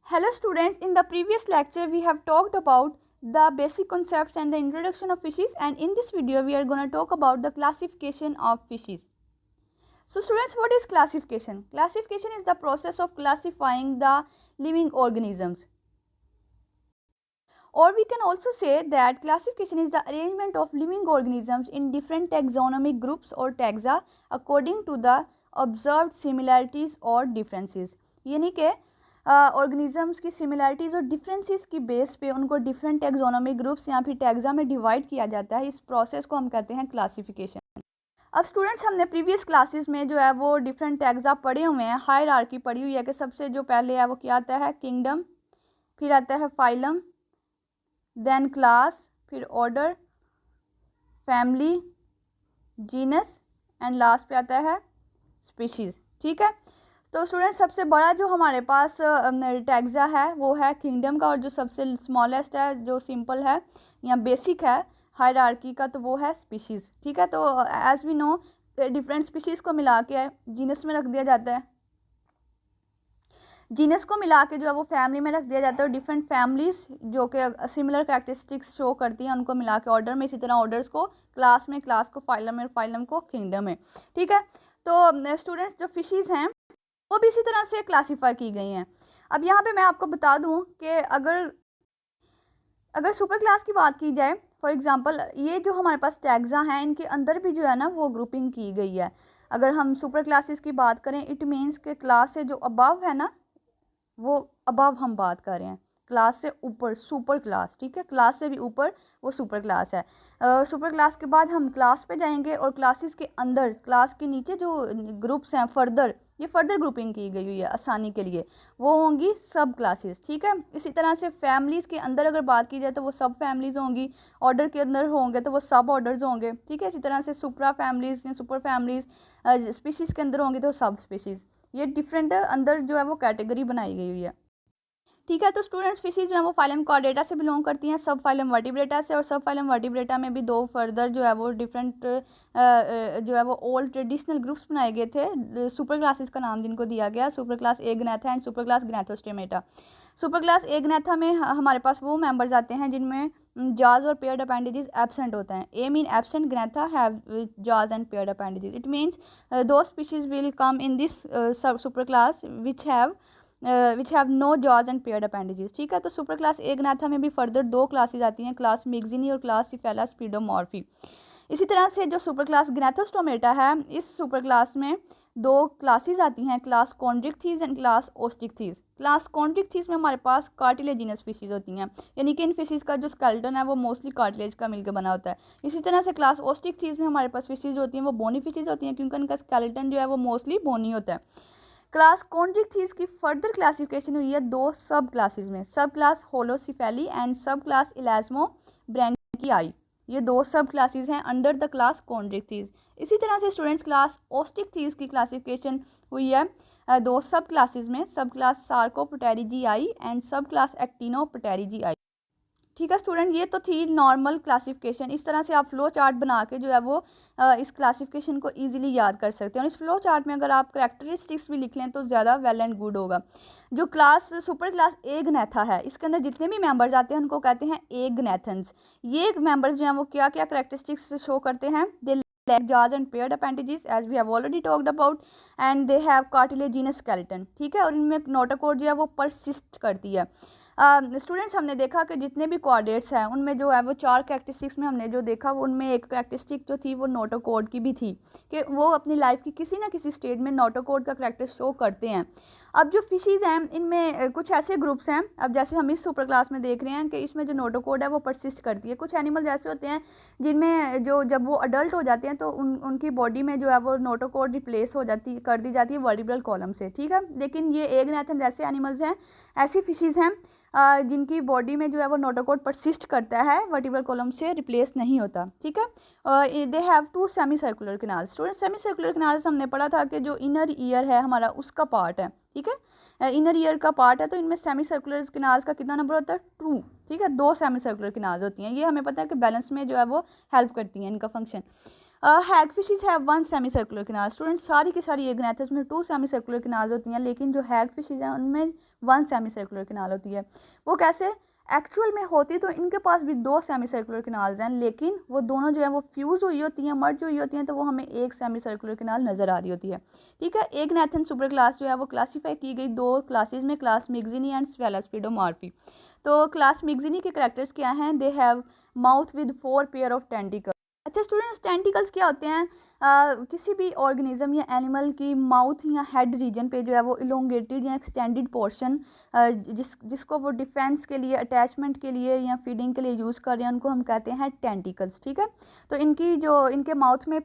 Hello students, in the previous lecture we have talked about the basic concepts and the introduction of fishes, and in this video we are going to talk about the classification of fishes. So students, what is classification? Classification is the process of classifying the living organisms. Or we can also say that classification is the arrangement of living organisms in different taxonomic groups or taxa according to the observed similarities or differences. यानी कि organisms की similarities और differences की base पे उनको different taxonomic groups या फिर taxa में डिवाइड किया जाता है। इस प्रोसेस को हम कहते हैं क्लासिफिकेशन। अब स्टूडेंट्स, हमने प्रीवियस क्लासेस में जो है वो डिफरेंट टैक्सा पढ़े हुए हैं, हायरार्की पढ़ी हुई है कि सबसे जो पहले है वो क्या आता है, किंगडम, फिर आता है फाइलम, देन क्लास, फिर order, family, genus and last पे आता है स्पीशीज़। ठीक है, तो स्टूडेंट सबसे बड़ा जो हमारे पास टैक्सा है वो है किंगडम का, और जो सबसे स्मॉलेस्ट है, जो सिंपल है या बेसिक है हायरार्की का, तो वो है स्पीशीज़। ठीक है, तो as we know different species को मिला के जीनस में रख दिया जाता है, जीनस को मिला के जो है वो फैमिली में रख दिया जाता है, और डिफरेंट फैमिलीज जो कि सिमिलर कैरेक्टरिस्टिक्स शो करती हैं उनको मिला के ऑर्डर में, इसी तरह ऑर्डर्स को क्लास में, क्लास को फाइलम में, फाइलम को किंगडम में। ठीक है, तो स्टूडेंट्स जो फिशीज़ हैं वो भी इसी तरह से क्लासीफाई की गई हैं। अब यहाँ पे मैं आपको बता दूँ कि अगर सुपर क्लास की बात की जाए, फॉर एग्जांपल ये जो हमारे पास टैक्सा हैं इनके अंदर भी जो है ना वो ग्रुपिंग की गई है। अगर हम सुपर क्लासेस की बात करें, इट मीन्स के क्लास से जो अबव है ना, वो अबव हम बात कर रहे हैं, क्लास से ऊपर सुपर क्लास। ठीक है, क्लास से भी ऊपर वो सुपर क्लास है। सुपर क्लास के बाद हम क्लास पे जाएंगे, और क्लासेस के अंदर, क्लास के नीचे जो ग्रुप्स हैं फर्दर, ये फर्दर ग्रुपिंग की गई हुई है आसानी के लिए, वो होंगी सब क्लासेस। ठीक है, इसी तरह से फैमिलीज़ के अंदर अगर बात की जाए तो वो सब फैमिलीज़ होंगी, ऑर्डर के अंदर होंगे तो वो सब ऑर्डर्स होंगे। ठीक है, इसी तरह से सुपरा फैमिलीज़ या सुपर फैमिलीज़ स्पीशीज़ के अंदर होंगी तो सब स्पीशीज़, ये डिफरेंट अंदर जो है वो कैटेगरी बनाई गई हुई है। ठीक है, तो स्टूडेंट्स फिशीज जो है वो फाइलम कॉर्डेटा से बिलोंग करती हैं, सब फाइलम वर्टिब्रेटा से, और सब फाइलम वर्टिब्रेटा में भी दो फर्दर जो है वो डिफरेंट जो है वो ओल्ड ट्रेडिशनल ग्रुप्स बनाए गए थे, सुपर क्लासेस का नाम जिनको दिया गया, super class Agnatha and super class Gnathostomata. Super class Agnatha में हमारे पास वो मेंबर्स आते हैं जिनमें जाज और पेयर्ड अपेंडेजेस एब्सेंट होता है। A mean absent, Gnatha have jaws and paired appendages. It means दो species will come in this super class which have no jaws and paired appendages. ठीक है, तो सुपर क्लास एग्नेथा में भी further दो classes आती हैं, क्लास मिक्सिनी और क्लास सिफेला स्पीडोमॉर्फी। इसी तरह से जो सुपर क्लास ग्नेथोस्टोमेटा है, इस सुपर क्लास में दो क्लासेज आती हैं, class Chondrichthyes and class Osteichthyes. Class Chondrichthyes में हमारे पास कार्टिलेजिनस फिशीज होती हैं, यानी कि इन फिशीज का जो स्केलेटन है वो मोस्टली कार्टिलेज का मिलकर बना होता है। इसी तरह से क्लास ओस्टिक्थीज में हमारे पास फिशीज होती हैं वो बोनी फिशीज होती हैं, क्योंकि इनका स्केलेटन जो है वो मोस्टली बोनी होता है। क्लास कॉन्ड्रिक्थीज की फर्दर क्लासिफिकेशन हुई है दो सब क्लासेस में, सब क्लास होलोसिफेली एंड सब क्लास इलास्मो ब्रैंकियाई। ये दो सब क्लासेस हैं अंडर द क्लास कॉन्ड्रिक्थीज। इसी तरह से स्टूडेंट्स क्लास ओस्टिक्थीज की क्लासिफिकेशन हुई है दो सब क्लासेस में, सब क्लास सार्कोप्टेरिजियाई एंड सब क्लास एक्टिनोप्टेरिजियाई। ठीक है स्टूडेंट, ये तो थी नॉर्मल क्लासिफिकेशन। इस तरह से आप फ्लो चार्ट बना के जो है वो इस क्लासिफिकेशन को इजीली याद कर सकते हैं, और इस फ्लो चार्ट में अगर आप करैक्टरिस्टिक्स भी लिख लें तो ज़्यादा वेल एंड गुड होगा। जो क्लास सुपर क्लास एग्नेथा है, इसके अंदर जितने भी मेंबर्स आते हैं उनको कहते हैं एग्नेथन्स। ये मेंबर्स जो हैं वो क्या क्या करैक्टरिस्टिक्स शो करते हैं, दे lack jaws and paired appendages as we have already talked about, and they have cartilaginous skeleton। ठीक है, और इनमें नोटोकॉर्ड जो है वो परसिस्ट करती है। स्टूडेंट्स हमने देखा कि जितने भी कॉर्डेट्स हैं उनमें जो है वो चार कैरेक्टरिस्टिक्स में हमने जो देखा वो उनमें एक कैरेक्टरिस्टिक जो थी वो नोटोकॉर्ड की भी थी, कि वो अपनी लाइफ की किसी ना किसी स्टेज में नोटोकॉर्ड का कैरेक्टर शो करते हैं। अब जो फिशीज़ हैं इनमें कुछ ऐसे ग्रुप्स हैं, अब जैसे हम इस सुपर क्लास में देख रहे हैं कि इसमें जो नोटोकॉर्ड है वो परसिस्ट करती है। कुछ एनिमल्स ऐसे होते हैं जिनमें जो जब वो अडल्ट हो जाते हैं तो उनकी बॉडी में जो है वो नोटोकॉर्ड रिप्लेस कर दी जाती है वर्टिब्रल कॉलम से। ठीक है, लेकिन ये एग्नेथन जैसे एनिमल्स हैं, ऐसी फिशीज़ हैं जिनकी बॉडी में जो है वो नोटोकॉर्ड परसिस्ट करता है, वर्टिब्रल कॉलम से रिप्लेस नहीं होता। ठीक है, they have two semi circular canals. Student semi circular canals हमने पढ़ा था कि जो इनर ईयर है हमारा उसका पार्ट है। ठीक है, इनर ईयर का पार्ट है, तो इनमें सेमी सर्कुलर कैनाल्स का कितना नंबर होता है, 2। ठीक है, 2 सेमी सर्कुलर कैनाल्स होती हैं, ये हमें पता है कि बैलेंस में जो है वो हेल्प करती हैं, इनका फंक्शन। Hag fishes have 1 semi circular canal. Student सारी की सारी एग्नेथस में 2 सेमी सर्कुलर कैनाल्स होती हैं, लेकिन जो हैग फिशेज हैं उनमें 1 सेमी सर्कुलर कैनाल होती है। वो कैसे, एक्चुअल में होती तो इनके पास भी 2 सेमी सर्कुलर कैनाल्स हैं, लेकिन वो दोनों जो है वो फ्यूज़ हुई होती हैं, मर्ज हुई होती हैं, तो वो हमें एक सेमी सर्कुलर कैनाल नज़र आ रही होती है। ठीक है, एक नेथन सुपर क्लास जो है वो क्लासीफाई की गई 2 क्लासेज में, क्लास मिक्सिनी एंड स्फेलोस्पिडोमॉर्फी। तो क्लास मिक्सिनी के करैक्टर्स क्या हैं, they have mouth with 4 pair of tentacle. अच्छा स्टूडेंट्स, टेंटिकल्स क्या होते हैं, किसी भी ऑर्गेनिज्म या एनिमल की माउथ या हेड रीजन पे जो है वो इलोंगेटेड या एक्सटेंडेड पोर्शन जिसको वो डिफेंस के लिए, अटैचमेंट के लिए या फीडिंग के लिए यूज़ कर रहे हैं, उनको हम कहते हैं टेंटिकल्स। ठीक है, तो इनकी जो इनके माउथ में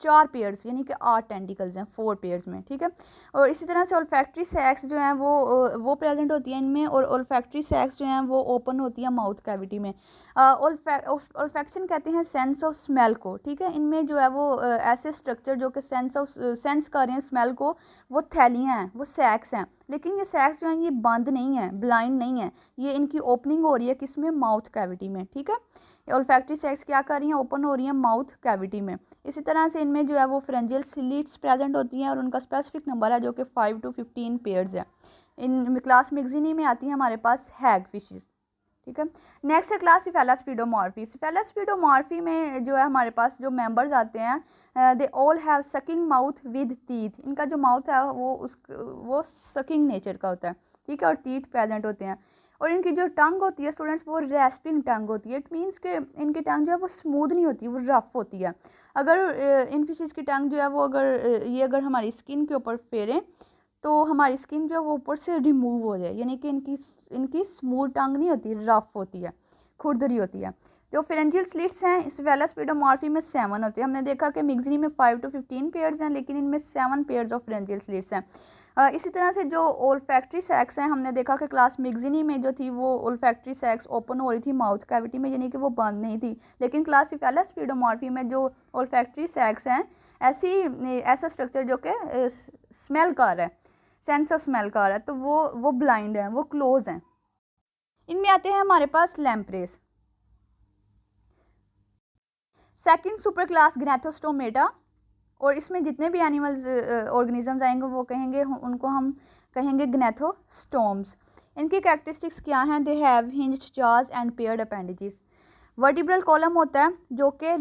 4 पेयर्स यानी कि 8 टेंटिकल्स हैं 4 पेयर्स में। ठीक है, और इसी तरह से ओल्फैक्टरी सैक्स जो हैं वो प्रेजेंट होती हैं इनमें, और ओल्फैक्टरी सैक्स जो हैं वो ओपन होती है माउथ कैविटी में। ओल्फैक्शन कहते हैं सेंस ऑफ स्मेल को। ठीक है, इनमें जो है वो ऐसे स्ट्रक्चर जो कि सेंस कर रहे हैं स्मेल को, वो थैलियाँ हैं, वो सैक्स हैं, लेकिन ये सैक्स जो हैं ये बंद नहीं है, ब्लाइंड नहीं है, ये इनकी ओपनिंग हो रही है किसमें, माउथ कैविटी में। ठीक है, ओल्फैक्टरी सैक्स क्या कर रही हैं, ओपन हो रही हैं माउथ कैविटी में। इसी तरह से इनमें जो है वो फ्रेंजियल स्लिट्स प्रेजेंट होती हैं, और उनका स्पेसिफिक नंबर है जो कि 5 to 15 पेयर्स है। इन क्लास मिक्सिनी में आती है हमारे पास हैग फिशेस। ठीक है, नेक्स्ट है क्लास सिफेलोस्पिडोमॉर्फी। सिफेलोस्पिडोमॉर्फी में जो है हमारे पास जो मेंबर्स आते हैं, they all have sucking mouth with teeth. इनका जो माउथ है वो सकिंग नेचर का होता है। ठीक है, और टीथ प्रेजेंट होते हैं, और इनकी जो टंग होती है स्टूडेंट्स वो रेस्पिंग टंग होती है। इट मीन्स कि इनकी टंग जो है वो स्मूथ नहीं होती, वो रफ होती है। अगर इन फिशेस की टंग जो है वो अगर हमारी स्किन के ऊपर फेरें तो हमारी स्किन जो है वो ऊपर से रिमूव हो जाए, यानी कि इनकी स्मूथ टंग नहीं होती, रफ होती है, खुरदरी होती है। जो फेरेंजियल स्लिट्स हैं सिफेलोस्पिडोमॉर्फी में 7 होते हैं। हमने देखा कि मिक्सिनी में 5 to 15 पेयर्स हैं, लेकिन इनमें 7 पेयर्स ऑफ फेरेंजियल स्लिट्स हैं। इसी तरह से जो ओल्फैक्टरी सैक्स हैं, हमने देखा कि क्लास मिक्सिनी में जो थी वो ओल्फैक्टरी सैक्स ओपन हो रही थी माउथ कैविटी में, यानी कि वो बंद नहीं थी, लेकिन क्लास सिफेलोस्पिडोमॉर्फी में जो ओल्फैक्टरी सैक्स हैं ऐसा स्ट्रक्चर जो कि स्मेल कर रहा है, सेंस ऑफ स्मेल का आ रहा है, तो वो ब्लाइंड है, वो क्लोज हैं। इनमें आते हैं हमारे पास लैम्प्रेस। सेकंड सुपर क्लास ग्नैथोस्टोमेटा, और इसमें जितने भी एनिमल्स ऑर्गेनिजम्स आएंगे वो कहेंगे, उनको हम कहेंगे ग्नैथोस्टोम्स। इनकी कैरेक्टरिस्टिक्स क्या हैं, they have hinged jaws and paired appendages. Vertebral column होता है जो कि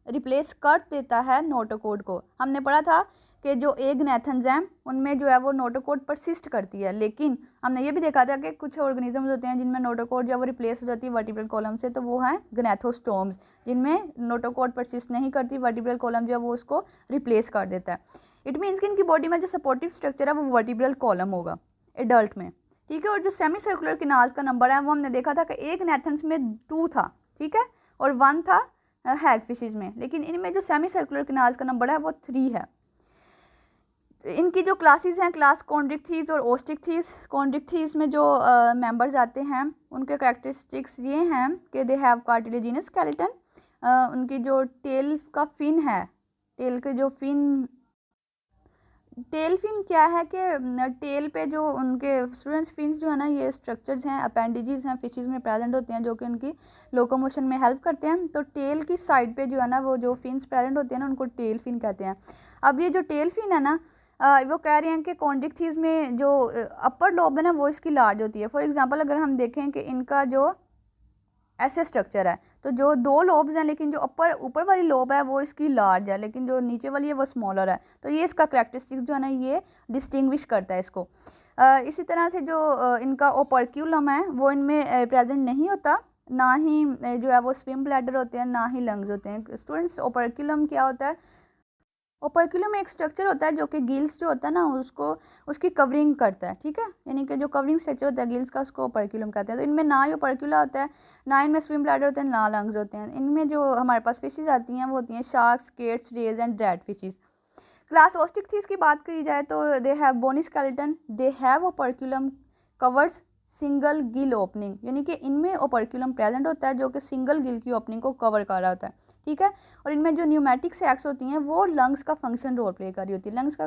रिप्लेस कर देता है नोटोकोड को। हमने पढ़ा था कि जो एग्नेथन्स हैं उनमें जो है वो नोटोकोड परसिस्ट करती है, लेकिन हमने ये भी देखा था कि कुछ ऑर्गेनिजम्स होते हैं जिनमें नोटोकोड जब वो रिप्लेस हो जाती है वर्टिब्रल कॉलम से, तो वो हैं ग्नैथोस्टोम्स, जिनमें नोटोकोड परसिस्ट नहीं करती, वर्टिब्रल कॉलम जो है वो उसको रिप्लेस कर देता है। इट मीन्स कि इनकी बॉडी में जो सपोर्टिव स्ट्रक्चर है वो वर्टिब्रल कॉलम होगा एडल्ट में। ठीक है, और जो सेमी सर्कुलर किनाल्स का नंबर है वो हमने देखा था कि एग्नेथन्स में 2 था। ठीक है, और 1 था हैग फिशेज में, लेकिन इनमें जो सेमी सर्कुलर किनाल्स का नंबर है वो 3 है। इनकी जो क्लासेस हैं क्लास कॉन्ड्रिक्थीज और ओस्ट्रिक्थीज। कॉन्ड्रिक्थीज में जो मेंबर्स आते हैं उनके कैरेक्टरिस्टिक्स ये हैं कि दे हैव कार्टिलेजिनस स्केलेटन। उनकी जो टेल का फिन है, टेल के जो टेल फिन क्या है कि टेल पे जो उनके स्टूडेंट्स फिन्स जो है ना, ये स्ट्रक्चर्स हैं, अपेंडिजेस हैं, फिशेस में प्रेजेंट होते हैं जो कि उनकी लोकोमोशन में हेल्प करते हैं। तो टेल की साइड पे जो है ना वो जो फिन्स प्रेजेंट होते हैं ना उनको टेल फिन कहते हैं। अब ये जो टेल फिन है ना, वो कह रहे हैं कि कॉन्ड्रिक्थीज में जो अपर लोब है ना वो इसकी लार्ज होती है। फॉर एग्जांपल अगर हम देखें कि इनका जो ऐसे स्ट्रक्चर है, तो जो 2 लोब्स हैं, लेकिन जो ऊपर वाली लोब है वो इसकी लार्ज है, लेकिन जो नीचे वाली है वो स्मॉलर है। तो ये इसका करैक्टरिस्टिक्स जो है ना ये डिस्टिंग्विश करता है इसको। इसी तरह से जो इनका ओपर्क्यूलम है वो इनमें प्रेजेंट नहीं होता, ना ही जो है वो स्विम ब्लैडर होते हैं, ना ही लंग्स होते हैं। स्टूडेंट्स, ओपर्क्यूलम क्या होता है? ओपर्क्यूलम में एक स्ट्रक्चर होता है जो कि गिल्स जो होता है ना उसकी कवरिंग करता है। ठीक है, यानी कि जो कवरिंग स्ट्रक्चर होता है गिल्स का उसको ओपर्क्यूलम कहते हैं। तो इनमें ना ही ओपर्क्यूला होता है, ना इनमें स्विम ब्लैडर होते हैं, ना लंग्स होते हैं। इनमें जो हमारे पास फिशेज आती हैं वो होती हैं sharks, skates, rays and rat fishes. Class Osteichthyes की बात की जाए तो they have bony skeleton, they have operculum covers single gill opening, यानी कि इनमें ओपर्क्यूलम प्रेजेंट होता है जो कि सिंगल गिल की ओपनिंग को कवर कर रहा होता है। ठीक है, और इनमें जो न्यूमेटिक सैक्स होती हैं वो लंग्स का फंक्शन रोल प्ले कर रही होती है, लंग्स का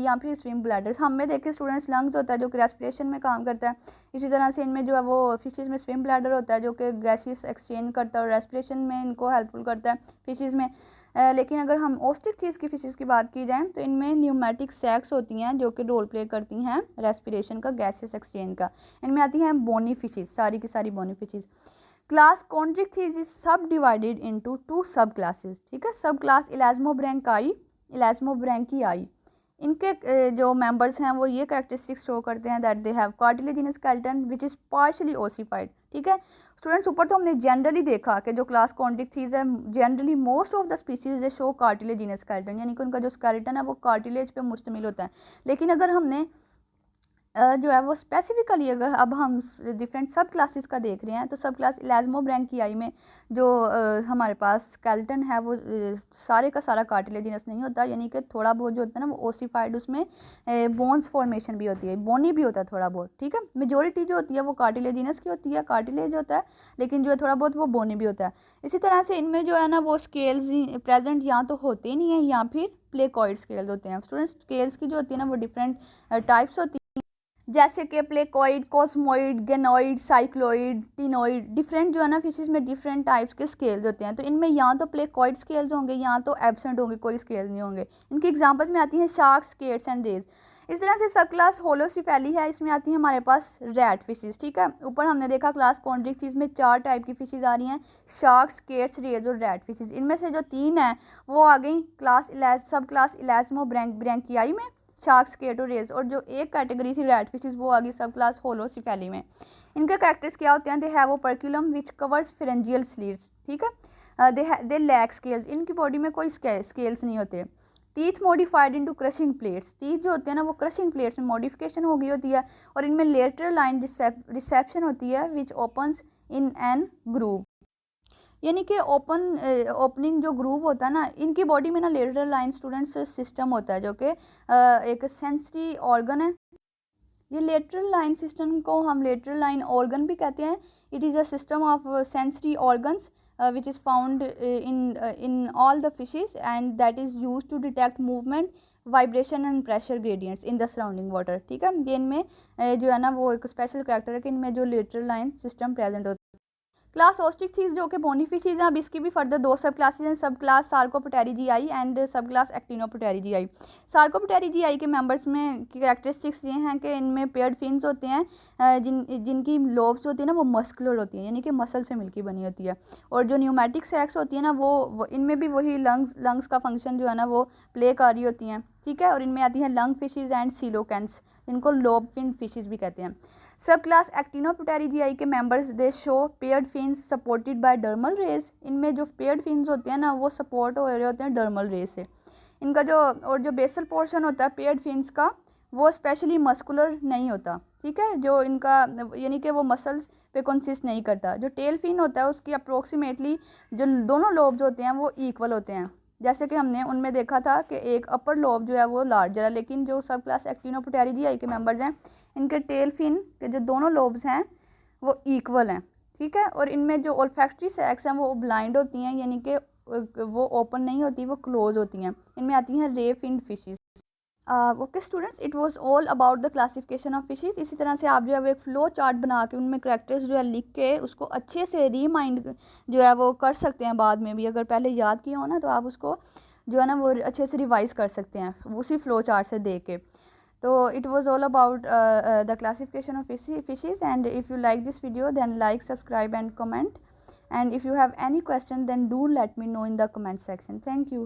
या फिर स्विम ब्लैडर्स। हम में देखे स्टूडेंट्स लंग्स होता है जो कि रेस्पिरेशन में काम करता है। इसी तरह से इनमें जो है वो फिशेज में स्विम ब्लैडर होता है जो कि गैसेस एक्सचेंज करता है और रेस्पिरेशन में इनको हेल्पफुल करता है फिशेज में। लेकिन अगर हम ओस्टिक चीज़ की फिशेज़ की बात की जाए तो इनमें न्यूमेटिक सैक्स होती हैं जो कि रोल प्ले करती हैं रेस्पिरेशन का, गैसेस एक्सचेंज का। इनमें आती हैं बोनी फिशेज़, सारी की सारी बोनी फिशेज़। क्लास कॉन्ड्रिक्थीज इज सब डिवाइडेड इनटू 2 सब क्लासेस, ठीक है। सब क्लास इलास्मोब्रैंकाई, इलास्मोब्रैंकियाई। इनके जो मेंबर्स हैं वो ये कैरेक्टरिस्टिक्स शो करते हैं that they have cartilaginous skeleton which is partially ossified, ठीक है। स्टूडेंट्स, ऊपर तो हमने जनरली देखा कि जो क्लास कॉन्ड्रिक्थीज है generally most of the species they show cartilaginous skeleton, यानी कि उनका जो स्केलेटन है वो कार्टिलेज पे मुश्तमिल होता है। लेकिन अगर हमने जो है वो स्पेसिफिकली अगर अब हम डिफरेंट सब क्लासेस का देख रहे हैं तो सब क्लास इलास्मोब्रैंकियाई में जो हमारे पास स्केलेटन है वो सारे का सारा कार्टिलेजिनस नहीं होता, यानी कि थोड़ा बहुत जो होता है ना वो ओसिफाइड, उसमें बोन्स फॉर्मेशन भी होती है, बोनी भी होता है थोड़ा बहुत, ठीक है। मेजोरिटी जो होती है वो कार्टिलेजिनस की होती है, कार्टिलेज होता है, लेकिन जो है थोड़ा बहुत वो बोनी भी होता है। इसी तरह से इनमें जो है ना वो स्केल्स प्रेजेंट या तो होते ही नहीं है या फिर प्लेकॉइड स्केल्स होते हैं। स्टूडेंट्स, स्केल्स की जो होती है ना वो डिफरेंट टाइप्स होती है, जैसे कि placoid, cosmoid, ganoid, cycloid, ctenoid. Different जो है ना फिशेस में डिफरेंट टाइप्स के स्केल्स होते हैं। तो इनमें या तो प्लेकॉइड स्केल्स होंगे या तो एब्सेंट होंगे, कोई स्केल नहीं होंगे। इनकी एग्जांपल्स में आती हैं शार्क्स, स्केट्स एंड रेज। इस तरह से सब क्लास होलोसिफेली है, इसमें आती है हमारे पास रैट फिशेस, ठीक है। ऊपर हमने देखा क्लास कॉन्ड्रिक्थीज में 4 टाइप की फिशेज आ रही हैं, शार्क्स, स्केट्स, रेज और रैट फिशेज। इनमें से जो 3 हैं वो आ गई क्लास सब क्लास इलास्मोब्रैंकियाई में, शार्क, स्केट और रेज, और जो एक कैटेगरी थी रैट फिशेस वो आ गई सब क्लास होलोसिफेली में। इनके कैरेक्टर्स क्या होते हैं? They have operculum which covers pharyngeal slits, ठीक है। दे लैक स्केल्स, इनकी बॉडी में कोई स्केल्स नहीं होते। Teeth modified into crushing plates, teeth जो होते हैं ना वो क्रशिंग प्लेट्स में मॉडिफिकेशन हो गई होती है। और इनमें लेटरल लाइन रिसेप्शन होती है विच ओपन्स इन एन ग्रूव, यानी कि ओपनिंग जो ग्रूव होता है ना, इनकी बॉडी में ना लेटरल लाइन स्टूडेंट्स सिस्टम होता है जो कि एक सेंसरी ऑर्गन है। ये लेटरल लाइन सिस्टम को हम लेटरल लाइन ऑर्गन भी कहते हैं। It is a system of sensory organs which is found in all the fishes and that is use to detect movement, vibration and pressure gradients in the surrounding water, ठीक है। ये इनमें जो है ना वो एक स्पेशल कैरेक्टर है कि इनमें जो लेटरल लाइन सिस्टम प्रेजेंट होता है। क्लास ओस्ट्रिक्थीज जो कि बोनी फिशेज हैं, अब इसकी भी फर्दर 2 सब क्लासेज हैं, सब क्लास सार्कोप्टेरिजियाई एंड सब क्लास एक्टिनोप्टेरिजियाई। सार्कोप्टेरिजियाई के मेंबर्स में कैरेक्टरिस्टिक्स ये हैं कि इनमें पेयर्ड फिन्स होते हैं, जिनकी लोब्स होती है ना वो मस्कुलर होती हैं, यानी कि मसल से मिलकर बनी होती है। और जो न्यूमेटिक सैक्स होती है ना वो इनमें भी वही लंग्स का फंक्शन जो है ना वो प्ले कर रही होती हैं, ठीक है। और इनमें आती हैं लंग फिशेज एंड सीलोकेंस, इनको लोब फिन फिशेज भी कहते हैं। सब क्लास एक्टिनोप्टेरिजियाई के members they show paired fins supported by dermal rays, इनमें जो पेयर्ड फिन्स होते हैं ना वो सपोर्ट हो रहे होते हैं डर्मल रेज से। इनका जो बेसल पोर्शन होता है पेयर्ड फिन्स का वो स्पेशली मस्कुलर नहीं होता, ठीक है। जो इनका यानी कि वो मसल्स पे कंसिस्ट नहीं करता। जो टेल फिन होता है उसकी अप्रोक्सीमेटली जो दोनों लोब्स होते हैं वो इक्वल होते हैं, जैसे कि हमने उनमें देखा था कि एक अपर लोब जो है वो लार्जर है। लेकिन जो सब क्लास एक्टिनोप्टेरिजियाई के मेंबर्स हैं इनके टेल फिन के जो दोनों लोब्स हैं वो इक्वल हैं, ठीक है। और इनमें जो ओल्फैक्टरी सैक्स हैं वो ब्लाइंड होती हैं, यानी कि वो ओपन नहीं होती, वो क्लोज होती हैं। इनमें आती हैं रे finned fishes. Okay students, it was all about the classification of fishes. इसी तरह से आप जो है वो एक फ्लो चार्ट बना के उनमें करैक्टर्स जो है लिख के उसको अच्छे से रीमाइंड जो है वो कर सकते हैं बाद में भी। अगर पहले याद किया हो ना तो आप उसको जो है ना वो अच्छे से रिवाइज कर सकते हैं उसी फ्लो चार्ट से देख के। तो it was all about the classification of fishes, and if you like this video then like, subscribe and comment, and if you have any question then do let me know in the comment section. Thank you.